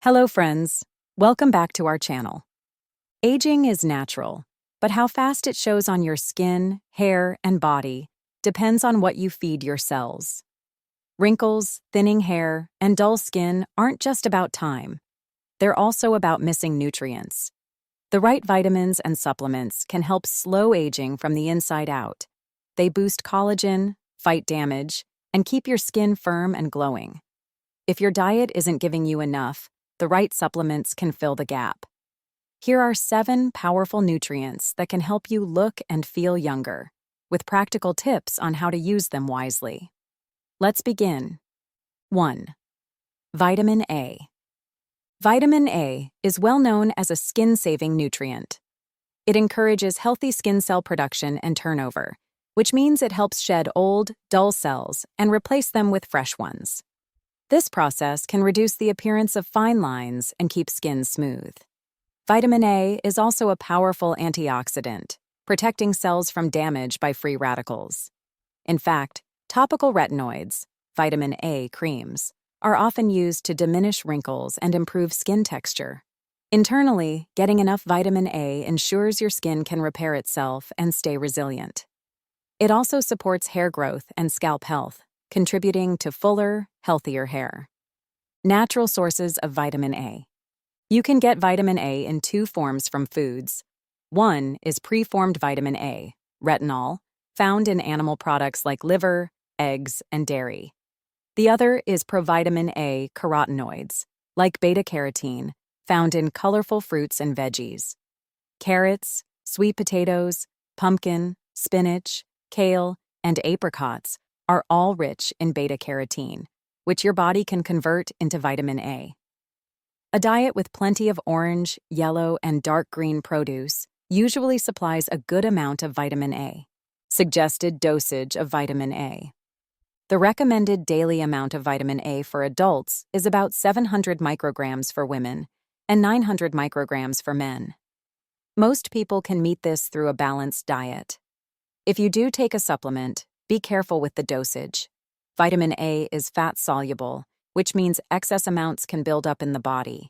Hello friends, welcome back to our channel. Aging is natural, but how fast it shows on your skin, hair, and body depends on what you feed your cells. Wrinkles, thinning hair, and dull skin aren't just about time. They're also about missing nutrients. The right vitamins and supplements can help slow aging from the inside out. They boost collagen, fight damage, and keep your skin firm and glowing. If your diet isn't giving you enough, the right supplements can fill the gap. Here are 7 powerful nutrients that can help you look and feel younger, with practical tips on how to use them wisely. Let's begin. 1. Vitamin A. Vitamin A is well known as a skin-saving nutrient. It encourages healthy skin cell production and turnover, which means it helps shed old, dull cells and replace them with fresh ones. This process can reduce the appearance of fine lines and keep skin smooth. Vitamin A is also a powerful antioxidant, protecting cells from damage by free radicals. In fact, topical retinoids, vitamin A creams, are often used to diminish wrinkles and improve skin texture. Internally, getting enough vitamin A ensures your skin can repair itself and stay resilient. It also supports hair growth and scalp health, contributing to fuller, healthier hair. Natural sources of vitamin A. You can get vitamin A in 2 forms from foods. One is preformed vitamin A, retinol, found in animal products like liver, eggs, and dairy. The other is provitamin A carotenoids, like beta-carotene, found in colorful fruits and veggies. Carrots, sweet potatoes, pumpkin, spinach, kale, and apricots are all rich in beta-carotene, which your body can convert into vitamin A. A diet with plenty of orange, yellow, and dark green produce usually supplies a good amount of vitamin A. Suggested dosage of vitamin A. The recommended daily amount of vitamin A for adults is about 700 micrograms for women and 900 micrograms for men. Most people can meet this through a balanced diet. If you do take a supplement, be careful with the dosage. Vitamin A is fat-soluble, which means excess amounts can build up in the body.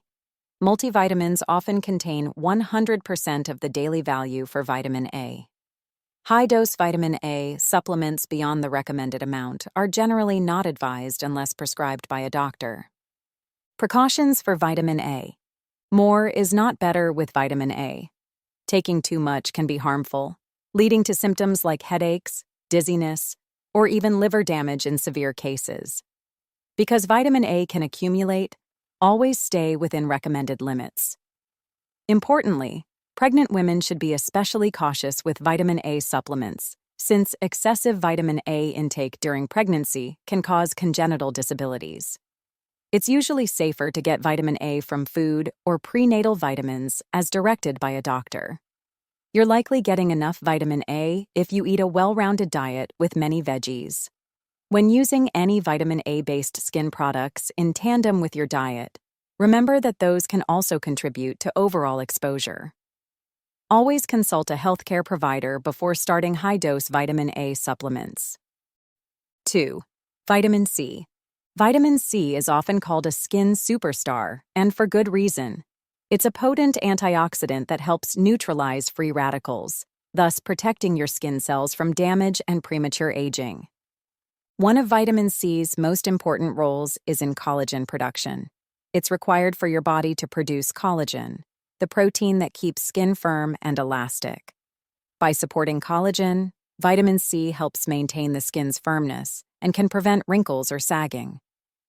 Multivitamins often contain 100% of the daily value for vitamin A. High-dose vitamin A supplements beyond the recommended amount are generally not advised unless prescribed by a doctor. Precautions for vitamin A. More is not better with vitamin A. Taking too much can be harmful, leading to symptoms like headaches, dizziness, or even liver damage in severe cases. Because vitamin A can accumulate, always stay within recommended limits. Importantly, pregnant women should be especially cautious with vitamin A supplements, since excessive vitamin A intake during pregnancy can cause congenital disabilities. It's usually safer to get vitamin A from food or prenatal vitamins as directed by a doctor. You're likely getting enough vitamin A if you eat a well-rounded diet with many veggies. When using any vitamin A-based skin products in tandem with your diet, remember that those can also contribute to overall exposure. Always consult a healthcare provider before starting high-dose vitamin A supplements. 2. Vitamin C. Vitamin C is often called a skin superstar, and for good reason. It's a potent antioxidant that helps neutralize free radicals, thus protecting your skin cells from damage and premature aging. One of vitamin C's most important roles is in collagen production. It's required for your body to produce collagen, the protein that keeps skin firm and elastic. By supporting collagen, vitamin C helps maintain the skin's firmness and can prevent wrinkles or sagging.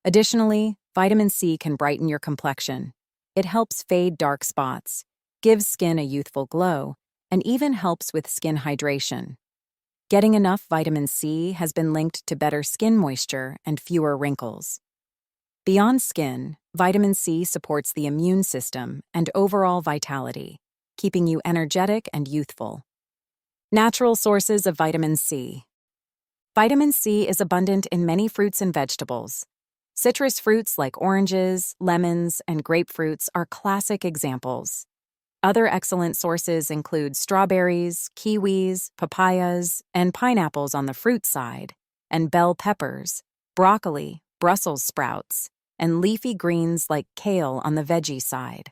Additionally, vitamin C can brighten your complexion. It helps fade dark spots, gives skin a youthful glow, and even helps with skin hydration. Getting enough vitamin C has been linked to better skin moisture and fewer wrinkles. Beyond skin, vitamin C supports the immune system and overall vitality, keeping you energetic and youthful. Natural sources of vitamin C. Vitamin C is abundant in many fruits and vegetables. Citrus fruits like oranges, lemons, and grapefruits are classic examples. Other excellent sources include strawberries, kiwis, papayas, and pineapples on the fruit side, and bell peppers, broccoli, Brussels sprouts, and leafy greens like kale on the veggie side.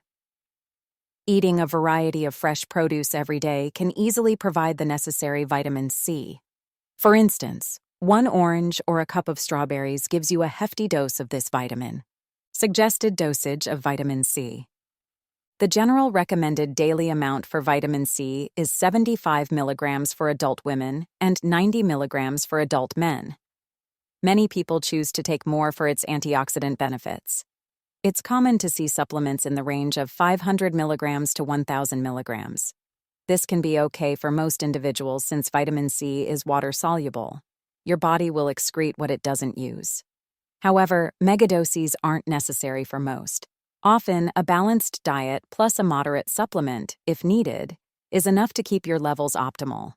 Eating a variety of fresh produce every day can easily provide the necessary vitamin C. For instance, one orange or a cup of strawberries gives you a hefty dose of this vitamin. Suggested dosage of vitamin C. The general recommended daily amount for vitamin C is 75 milligrams for adult women and 90 milligrams for adult men. Many people choose to take more for its antioxidant benefits. It's common to see supplements in the range of 500 milligrams to 1,000 milligrams. This can be okay for most individuals since vitamin C is water-soluble. Your body will excrete what it doesn't use. However, megadoses aren't necessary for most. Often, a balanced diet plus a moderate supplement, if needed, is enough to keep your levels optimal.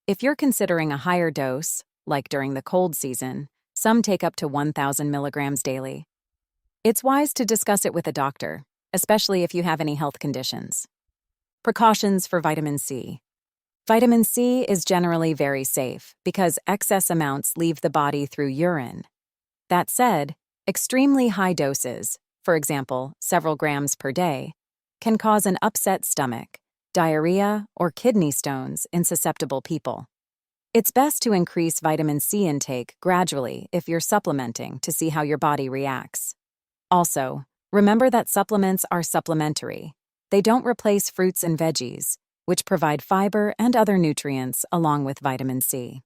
If you're considering a higher dose, like during the cold season, some take up to 1,000 milligrams daily. It's wise to discuss it with a doctor, especially if you have any health conditions. Precautions for vitamin C. Vitamin C is generally very safe because excess amounts leave the body through urine. That said, extremely high doses, for example, several grams per day, can cause an upset stomach, diarrhea, or kidney stones in susceptible people. It's best to increase vitamin C intake gradually if you're supplementing to see how your body reacts. Also, remember that supplements are supplementary. They don't replace fruits and veggies, which provide fiber and other nutrients along with vitamin C.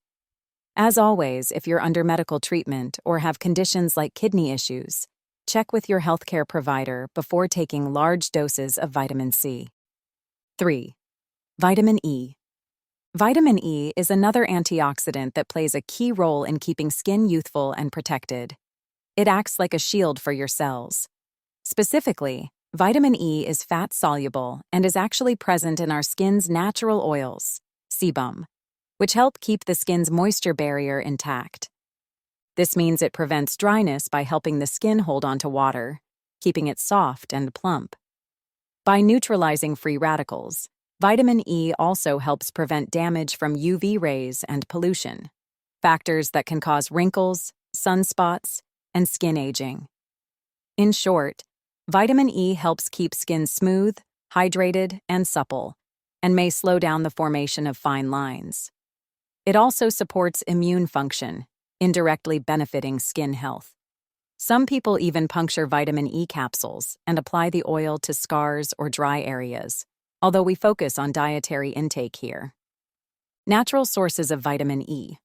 As always, if you're under medical treatment or have conditions like kidney issues, check with your healthcare provider before taking large doses of vitamin C. 3. Vitamin E. Vitamin E is another antioxidant that plays a key role in keeping skin youthful and protected. It acts like a shield for your cells. Specifically, vitamin E is fat-soluble and is actually present in our skin's natural oils, sebum, which help keep the skin's moisture barrier intact. This means it prevents dryness by helping the skin hold onto water, keeping it soft and plump. By neutralizing free radicals, vitamin E also helps prevent damage from UV rays and pollution, factors that can cause wrinkles, sunspots, and skin aging. In short, vitamin E helps keep skin smooth, hydrated, and supple, and may slow down the formation of fine lines. It also supports immune function, indirectly benefiting skin health. Some people even puncture vitamin E capsules and apply the oil to scars or dry areas, although we focus on dietary intake here. Natural sources of vitamin E.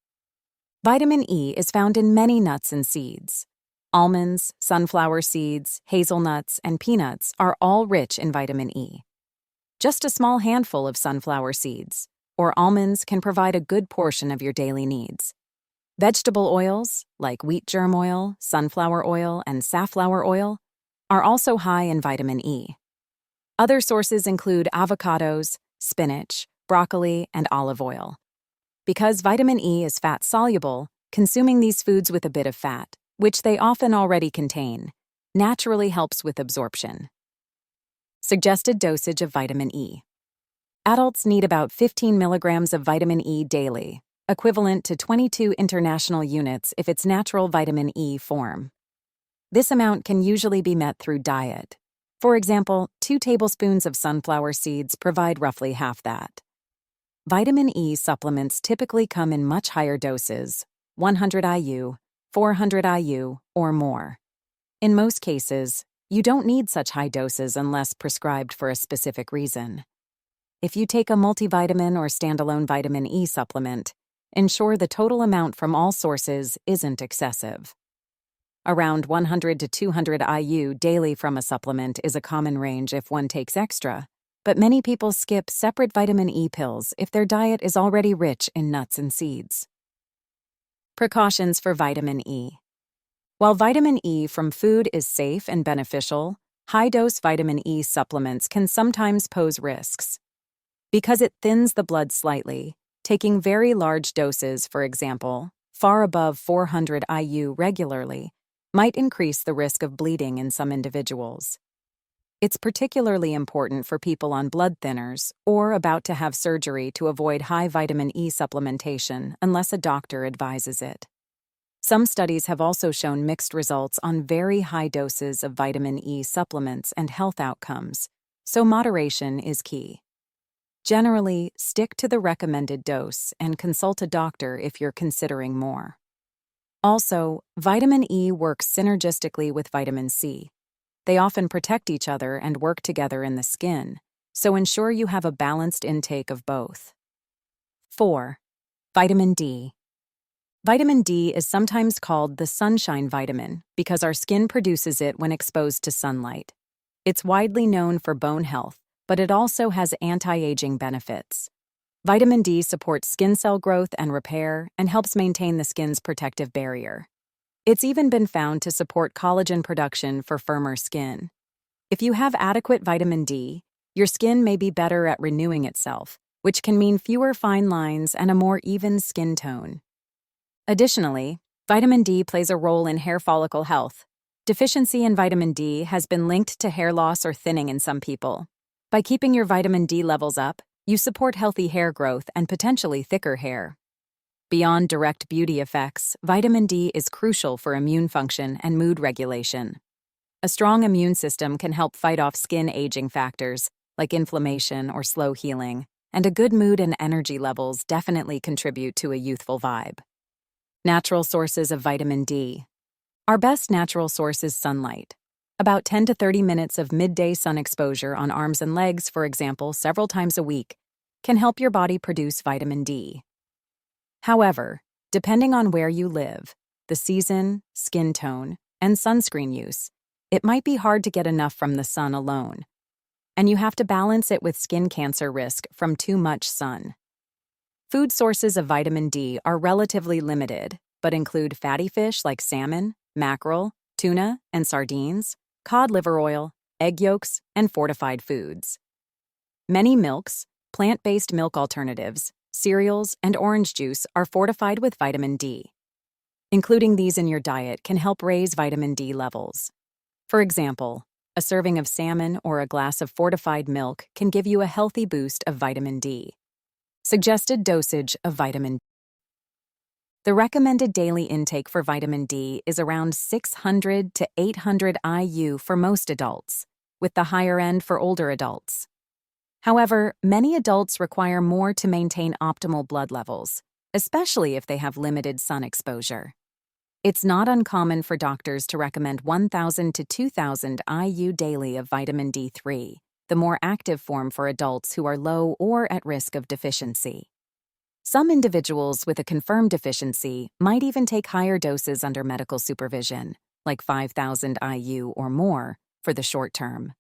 Vitamin E is found in many nuts and seeds. Almonds, sunflower seeds, hazelnuts, and peanuts are all rich in vitamin E. Just a small handful of sunflower seeds or almonds can provide a good portion of your daily needs. Vegetable oils, like wheat germ oil, sunflower oil, and safflower oil, are also high in vitamin E. Other sources include avocados, spinach, broccoli, and olive oil. Because vitamin E is fat-soluble, consuming these foods with a bit of fat, which they often already contain, naturally helps with absorption. Suggested dosage of vitamin E. Adults need about 15 milligrams of vitamin E daily, equivalent to 22 international units if it's natural vitamin E form. This amount can usually be met through diet. For example, 2 tablespoons of sunflower seeds provide roughly half that. Vitamin E supplements typically come in much higher doses, 100 IU, 400 IU, or more. In most cases, you don't need such high doses unless prescribed for a specific reason. If you take a multivitamin or standalone vitamin E supplement, ensure the total amount from all sources isn't excessive. Around 100 to 200 IU daily from a supplement is a common range if one takes extra, but many people skip separate vitamin E pills if their diet is already rich in nuts and seeds. Precautions for vitamin E. While vitamin E from food is safe and beneficial, high-dose vitamin E supplements can sometimes pose risks. Because it thins the blood slightly, taking very large doses, for example, far above 400 IU regularly, might increase the risk of bleeding in some individuals. It's particularly important for people on blood thinners or about to have surgery to avoid high vitamin E supplementation unless a doctor advises it. Some studies have also shown mixed results on very high doses of vitamin E supplements and health outcomes, so moderation is key. Generally, stick to the recommended dose and consult a doctor if you're considering more. Also, vitamin E works synergistically with vitamin C. They often protect each other and work together in the skin, so ensure you have a balanced intake of both. 4. Vitamin D. Vitamin D is sometimes called the sunshine vitamin because our skin produces it when exposed to sunlight. It's widely known for bone health, but it also has anti-aging benefits. Vitamin D supports skin cell growth and repair and helps maintain the skin's protective barrier. It's even been found to support collagen production for firmer skin. If you have adequate vitamin D, your skin may be better at renewing itself, which can mean fewer fine lines and a more even skin tone. Additionally, vitamin D plays a role in hair follicle health. Deficiency in vitamin D has been linked to hair loss or thinning in some people. By keeping your vitamin D levels up, you support healthy hair growth and potentially thicker hair. Beyond direct beauty effects, vitamin D is crucial for immune function and mood regulation. A strong immune system can help fight off skin aging factors, like inflammation or slow healing, and a good mood and energy levels definitely contribute to a youthful vibe. Natural sources of vitamin D. Our best natural source is sunlight. About 10 to 30 minutes of midday sun exposure on arms and legs, for example, several times a week, can help your body produce vitamin D. However, depending on where you live, the season, skin tone, and sunscreen use, it might be hard to get enough from the sun alone, and you have to balance it with skin cancer risk from too much sun. Food sources of vitamin D are relatively limited, but include fatty fish like salmon, mackerel, tuna, and sardines, cod liver oil, egg yolks, and fortified foods. Many milks, plant-based milk alternatives, cereals, and orange juice are fortified with vitamin D. Including these in your diet can help raise vitamin D levels. For example, a serving of salmon or a glass of fortified milk can give you a healthy boost of vitamin D. Suggested dosage of vitamin D. The recommended daily intake for vitamin D is around 600 to 800 IU for most adults, with the higher end for older adults. However, many adults require more to maintain optimal blood levels, especially if they have limited sun exposure. It's not uncommon for doctors to recommend 1,000 to 2,000 IU daily of vitamin D3, the more active form for adults who are low or at risk of deficiency. Some individuals with a confirmed deficiency might even take higher doses under medical supervision, like 5,000 IU or more, for the short term.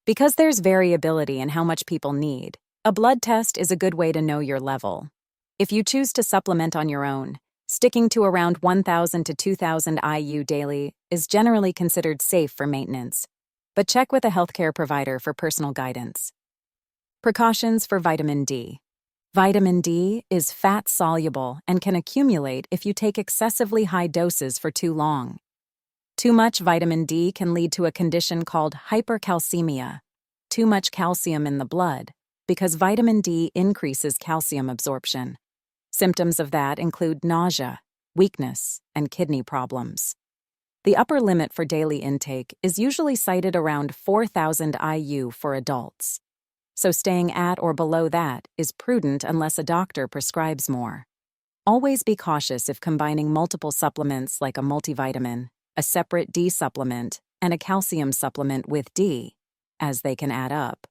Because there's variability in how much people need, a blood test is a good way to know your level. If you choose to supplement on your own, sticking to around 1,000 to 2,000 IU daily is generally considered safe for maintenance, but check with a healthcare provider for personal guidance. Precautions for vitamin D. Vitamin D is fat-soluble and can accumulate if you take excessively high doses for too long. Too much vitamin D can lead to a condition called hypercalcemia, too much calcium in the blood, because vitamin D increases calcium absorption. Symptoms of that include nausea, weakness, and kidney problems. The upper limit for daily intake is usually cited around 4,000 IU for adults, so staying at or below that is prudent unless a doctor prescribes more. Always be cautious if combining multiple supplements like a multivitamin, a separate D supplement, and a calcium supplement with D, as they can add up.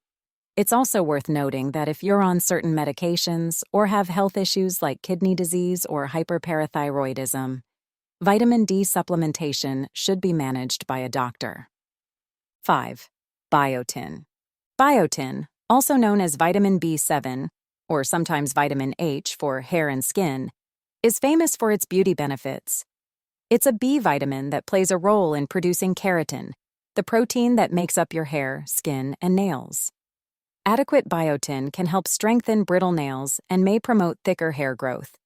It's also worth noting that if you're on certain medications or have health issues like kidney disease or hyperparathyroidism, vitamin D supplementation should be managed by a doctor. 5. Biotin. Biotin, also known as vitamin B7, or sometimes vitamin H for hair and skin, is famous for its beauty benefits. It's a B vitamin that plays a role in producing keratin, the protein that makes up your hair, skin, and nails. Adequate biotin can help strengthen brittle nails and may promote thicker hair growth.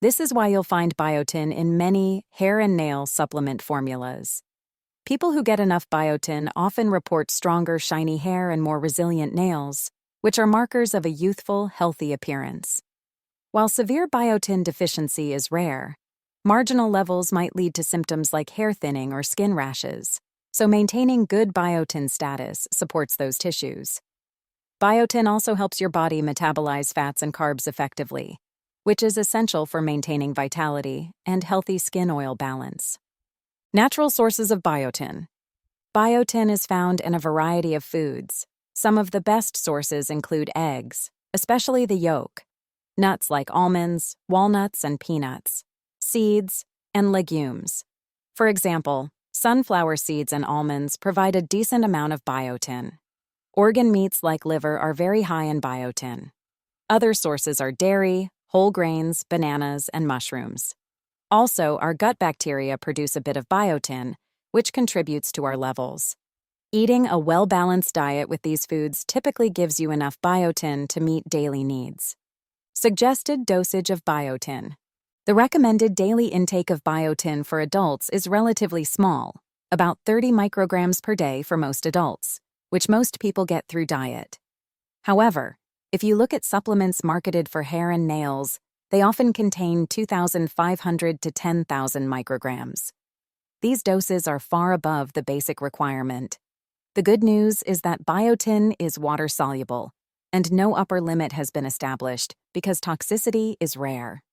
This is why you'll find biotin in many hair and nail supplement formulas. People who get enough biotin often report stronger, shiny hair and more resilient nails, which are markers of a youthful, healthy appearance. While severe biotin deficiency is rare, Marginal levels might lead to symptoms like hair thinning or skin rashes, so maintaining good biotin status supports those tissues. Biotin also helps your body metabolize fats and carbs effectively, which is essential for maintaining vitality and healthy skin oil balance. Natural sources of biotin. Biotin is found in a variety of foods. Some of the best sources include eggs, especially the yolk, nuts like almonds, walnuts, and peanuts, seeds, and legumes. For example, sunflower seeds and almonds provide a decent amount of biotin. Organ meats like liver are very high in biotin. Other sources are dairy, whole grains, bananas, and mushrooms. Also, our gut bacteria produce a bit of biotin, which contributes to our levels. Eating a well-balanced diet with these foods typically gives you enough biotin to meet daily needs. Suggested dosage of biotin. The recommended daily intake of biotin for adults is relatively small, about 30 micrograms per day for most adults, which most people get through diet. However, if you look at supplements marketed for hair and nails, they often contain 2,500 to 10,000 micrograms. These doses are far above the basic requirement. The good news is that biotin is water-soluble, and no upper limit has been established because toxicity is rare.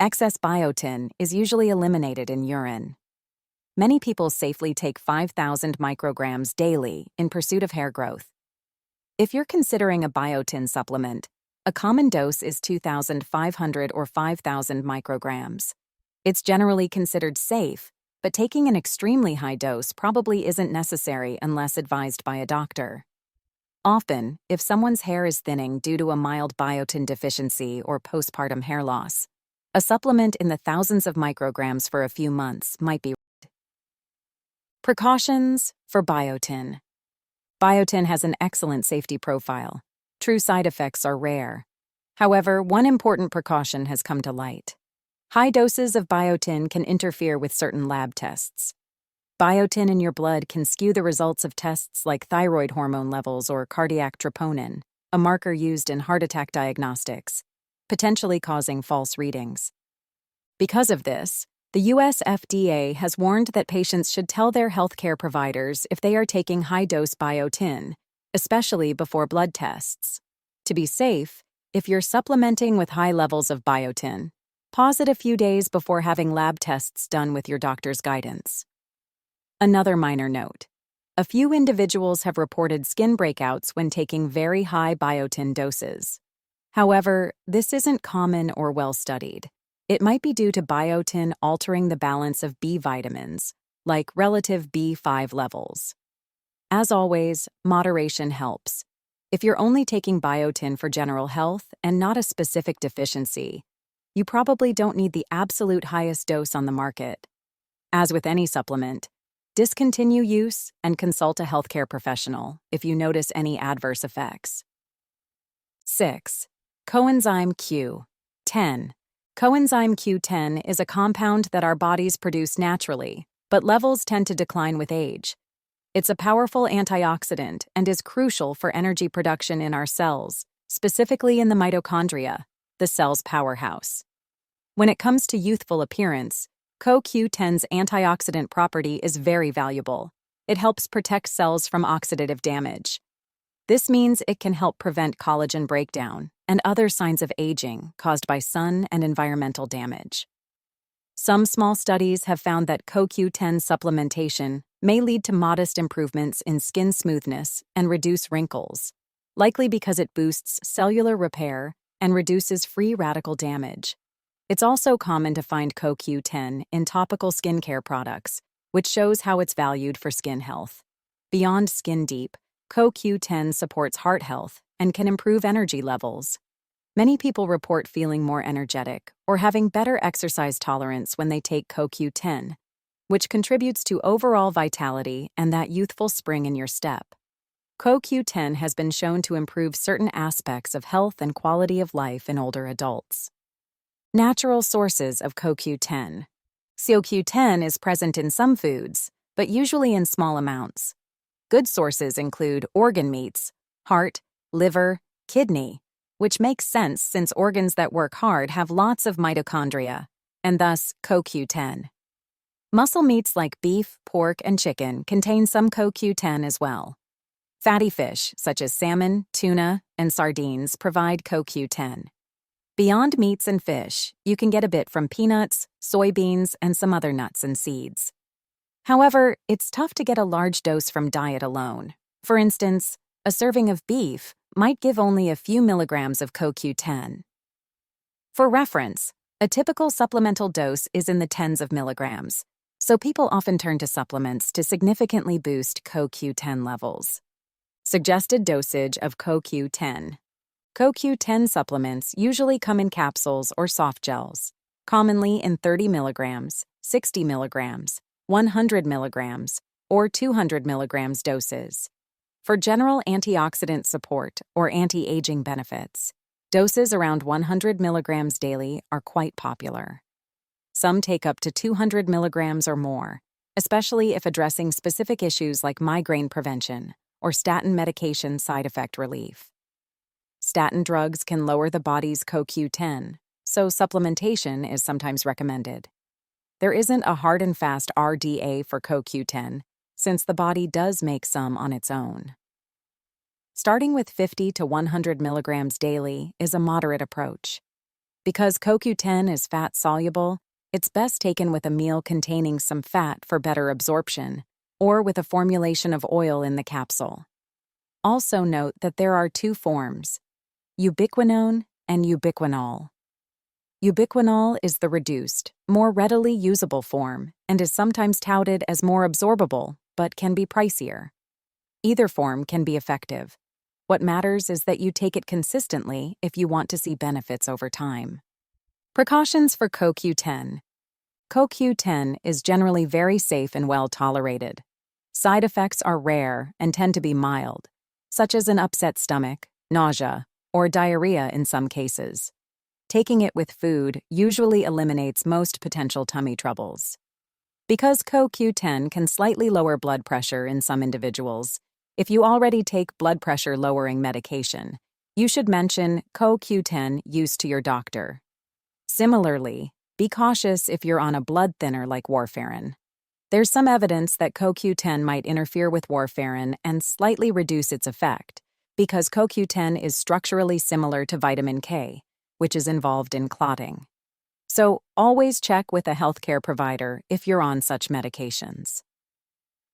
Excess biotin is usually eliminated in urine. Many people safely take 5,000 micrograms daily in pursuit of hair growth. If you're considering a biotin supplement, a common dose is 2,500 or 5,000 micrograms. It's generally considered safe, but taking an extremely high dose probably isn't necessary unless advised by a doctor. Often, if someone's hair is thinning due to a mild biotin deficiency or postpartum hair loss, a supplement in the thousands of micrograms for a few months might be. Precautions for biotin. Biotin has an excellent safety profile. True side effects are rare. However, one important precaution has come to light. High doses of biotin can interfere with certain lab tests. Biotin in your blood can skew the results of tests like thyroid hormone levels or cardiac troponin, a marker used in heart attack diagnostics, potentially causing false readings. Because of this, the US FDA has warned that patients should tell their healthcare providers if they are taking high-dose biotin, especially before blood tests. To be safe, if you're supplementing with high levels of biotin, pause it a few days before having lab tests done with your doctor's guidance. Another minor note. A few individuals have reported skin breakouts when taking very high biotin doses. However, this isn't common or well-studied. It might be due to biotin altering the balance of B vitamins, like relative B5 levels. As always, moderation helps. If you're only taking biotin for general health and not a specific deficiency, you probably don't need the absolute highest dose on the market. As with any supplement, discontinue use and consult a healthcare professional if you notice any adverse effects. 6. Coenzyme Q10. Coenzyme Q10 is a compound that our bodies produce naturally, but levels tend to decline with age. It's a powerful antioxidant and is crucial for energy production in our cells, specifically in the mitochondria, the cell's powerhouse. When it comes to youthful appearance, CoQ10's antioxidant property is very valuable. It helps protect cells from oxidative damage. This means it can help prevent collagen breakdown and other signs of aging caused by sun and environmental damage. Some small studies have found that CoQ10 supplementation may lead to modest improvements in skin smoothness and reduce wrinkles, likely because it boosts cellular repair and reduces free radical damage. It's also common to find CoQ10 in topical skincare products, which shows how it's valued for skin health. Beyond skin deep, CoQ10 supports heart health and can improve energy levels. Many people report feeling more energetic or having better exercise tolerance when they take CoQ10, which contributes to overall vitality and that youthful spring in your step. CoQ10 has been shown to improve certain aspects of health and quality of life in older adults. Natural sources of CoQ10. CoQ10 is present in some foods, but usually in small amounts. Good sources include organ meats, heart, liver, kidney, which makes sense since organs that work hard have lots of mitochondria, and thus CoQ10. Muscle meats like beef, pork, and chicken contain some CoQ10 as well. Fatty fish, such as salmon, tuna, and sardines, provide CoQ10. Beyond meats and fish, you can get a bit from peanuts, soybeans, and some other nuts and seeds. However, it's tough to get a large dose from diet alone. For instance, a serving of beef might give only a few milligrams of CoQ10. For reference, a typical supplemental dose is in the tens of milligrams, so people often turn to supplements to significantly boost CoQ10 levels. Suggested dosage of CoQ10. CoQ10 supplements usually come in capsules or soft gels, commonly in 30 milligrams, 60 milligrams, 100 milligrams, or 200 milligrams doses. For general antioxidant support or anti-aging benefits, doses around 100 milligrams daily are quite popular. Some take up to 200 milligrams or more, especially if addressing specific issues like migraine prevention or statin medication side effect relief. Statin drugs can lower the body's CoQ10, so supplementation is sometimes recommended. There isn't a hard and fast RDA for CoQ10, since the body does make some on its own. Starting with 50 to 100 milligrams daily is a moderate approach. Because CoQ10 is fat-soluble, it's best taken with a meal containing some fat for better absorption, or with a formulation of oil in the capsule. Also note that there are two forms, ubiquinone and ubiquinol. Ubiquinol is the reduced, more readily usable form and is sometimes touted as more absorbable, but can be pricier. Either form can be effective. What matters is that you take it consistently if you want to see benefits over time. Precautions for CoQ10. CoQ10 is generally very safe and well tolerated. Side effects are rare and tend to be mild, such as an upset stomach, nausea, or diarrhea in some cases. Taking it with food usually eliminates most potential tummy troubles. Because CoQ10 can slightly lower blood pressure in some individuals, if you already take blood pressure-lowering medication, you should mention CoQ10 use to your doctor. Similarly, be cautious if you're on a blood thinner like warfarin. There's some evidence that CoQ10 might interfere with warfarin and slightly reduce its effect, because CoQ10 is structurally similar to vitamin K, which is involved in clotting. So always check with a healthcare provider if you're on such medications.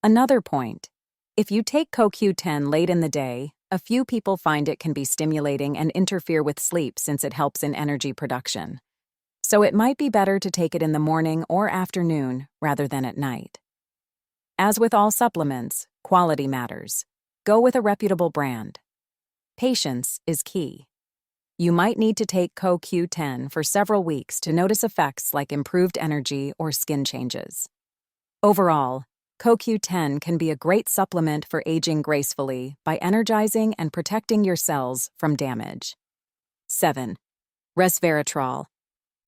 Another point, if you take CoQ10 late in the day, a few people find it can be stimulating and interfere with sleep since it helps in energy production. So it might be better to take it in the morning or afternoon rather than at night. As with all supplements, quality matters. Go with a reputable brand. Patience is key. You might need to take CoQ10 for several weeks to notice effects like improved energy or skin changes. Overall, CoQ10 can be a great supplement for aging gracefully by energizing and protecting your cells from damage. 7. Resveratrol.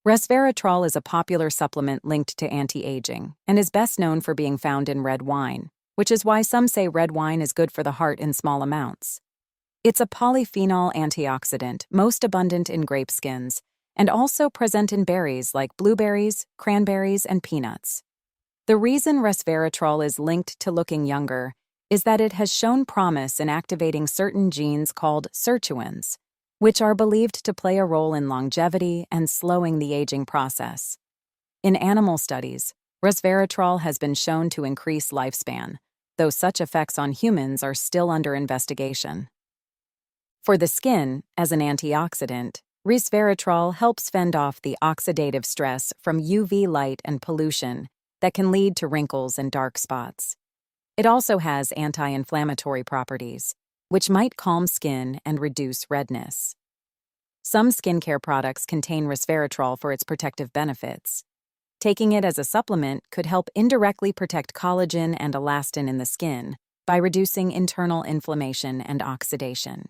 Resveratrol is a popular supplement linked to anti-aging and is best known for being found in red wine, which is why some say red wine is good for the heart in small amounts. It's a polyphenol antioxidant most abundant in grape skins and also present in berries like blueberries, cranberries, and peanuts. The reason resveratrol is linked to looking younger is that it has shown promise in activating certain genes called sirtuins, which are believed to play a role in longevity and slowing the aging process. In animal studies, resveratrol has been shown to increase lifespan, though such effects on humans are still under investigation. For the skin, as an antioxidant, resveratrol helps fend off the oxidative stress from UV light and pollution that can lead to wrinkles and dark spots. It also has anti-inflammatory properties, which might calm skin and reduce redness. Some skincare products contain resveratrol for its protective benefits. Taking it as a supplement could help indirectly protect collagen and elastin in the skin by reducing internal inflammation and oxidation.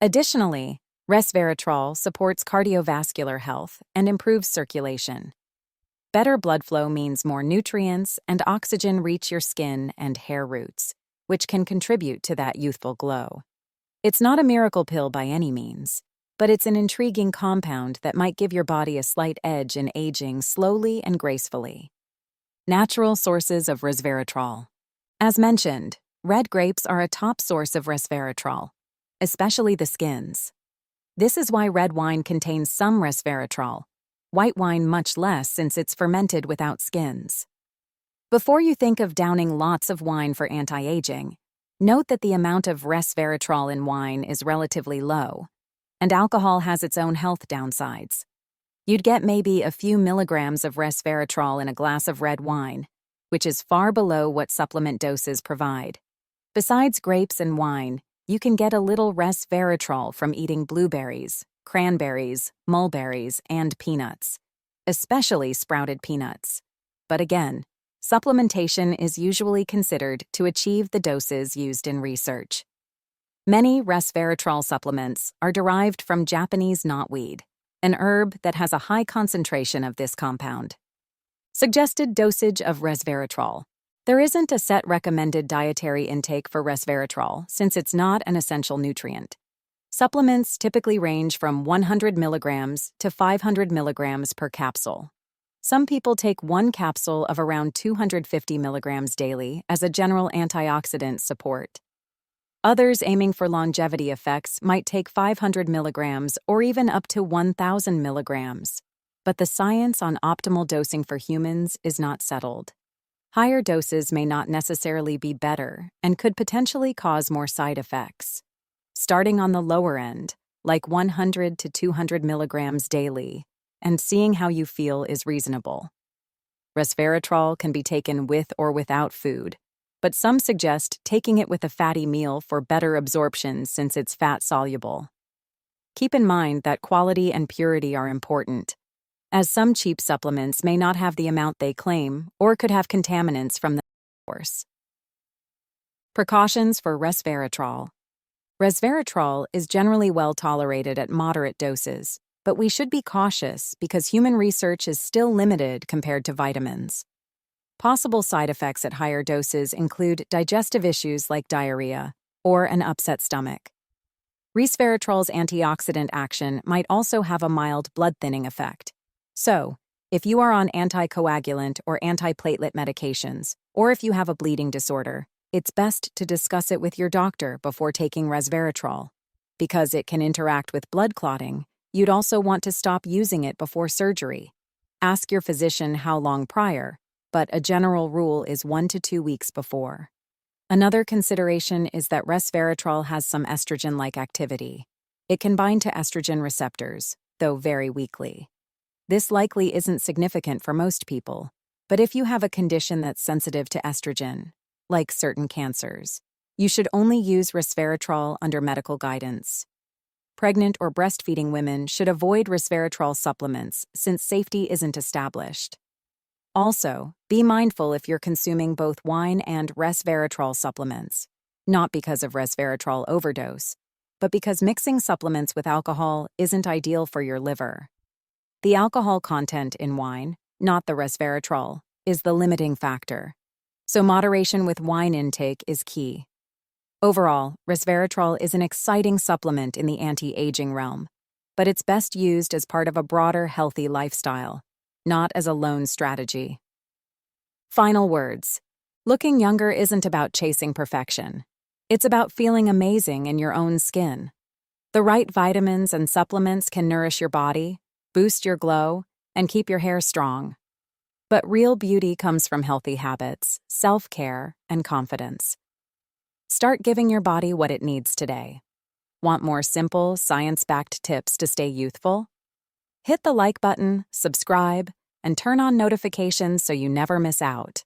Additionally, resveratrol supports cardiovascular health and improves circulation. Better blood flow means more nutrients and oxygen reach your skin and hair roots, which can contribute to that youthful glow. It's not a miracle pill by any means, but it's an intriguing compound that might give your body a slight edge in aging slowly and gracefully. Natural sources of resveratrol. As mentioned, red grapes are a top source of resveratrol, especially the skins. This is why red wine contains some resveratrol, white wine much less since it's fermented without skins. Before you think of downing lots of wine for anti-aging, note that the amount of resveratrol in wine is relatively low, and alcohol has its own health downsides. You'd get maybe a few milligrams of resveratrol in a glass of red wine, which is far below what supplement doses provide. Besides grapes and wine, you can get a little resveratrol from eating blueberries, cranberries, mulberries, and peanuts, especially sprouted peanuts. But again, supplementation is usually considered to achieve the doses used in research. Many resveratrol supplements are derived from Japanese knotweed, an herb that has a high concentration of this compound. Suggested dosage of resveratrol. There isn't a set recommended dietary intake for resveratrol since it's not an essential nutrient. Supplements typically range from 100 milligrams to 500 milligrams per capsule. Some people take one capsule of around 250 milligrams daily as a general antioxidant support. Others aiming for longevity effects might take 500 milligrams or even up to 1,000 milligrams. But the science on optimal dosing for humans is not settled. Higher doses may not necessarily be better and could potentially cause more side effects. Starting on the lower end, like 100 to 200 milligrams daily, and seeing how you feel is reasonable. Resveratrol can be taken with or without food, but some suggest taking it with a fatty meal for better absorption since it's fat-soluble. Keep in mind that quality and purity are important, as some cheap supplements may not have the amount they claim or could have contaminants from the source. Precautions for resveratrol. Resveratrol is generally well tolerated at moderate doses, but we should be cautious because human research is still limited compared to vitamins. Possible side effects at higher doses include digestive issues like diarrhea or an upset stomach. Resveratrol's antioxidant action might also have a mild blood-thinning effect. So, if you are on anticoagulant or antiplatelet medications, or if you have a bleeding disorder, it's best to discuss it with your doctor before taking resveratrol. Because it can interact with blood clotting, you'd also want to stop using it before surgery. Ask your physician how long prior, but a general rule is 1 to 2 weeks before. Another consideration is that resveratrol has some estrogen-like activity. It can bind to estrogen receptors, though very weakly. This likely isn't significant for most people, but if you have a condition that's sensitive to estrogen, like certain cancers, you should only use resveratrol under medical guidance. Pregnant or breastfeeding women should avoid resveratrol supplements since safety isn't established. Also, be mindful if you're consuming both wine and resveratrol supplements, not because of resveratrol overdose, but because mixing supplements with alcohol isn't ideal for your liver. The alcohol content in wine, not the resveratrol, is the limiting factor. So moderation with wine intake is key. Overall, resveratrol is an exciting supplement in the anti-aging realm, but it's best used as part of a broader healthy lifestyle, not as a lone strategy. Final words. Looking younger isn't about chasing perfection. It's about feeling amazing in your own skin. The right vitamins and supplements can nourish your body, boost your glow, and keep your hair strong. But real beauty comes from healthy habits, self-care, and confidence. Start giving your body what it needs today. Want more simple, science-backed tips to stay youthful? Hit the like button, subscribe, and turn on notifications so you never miss out.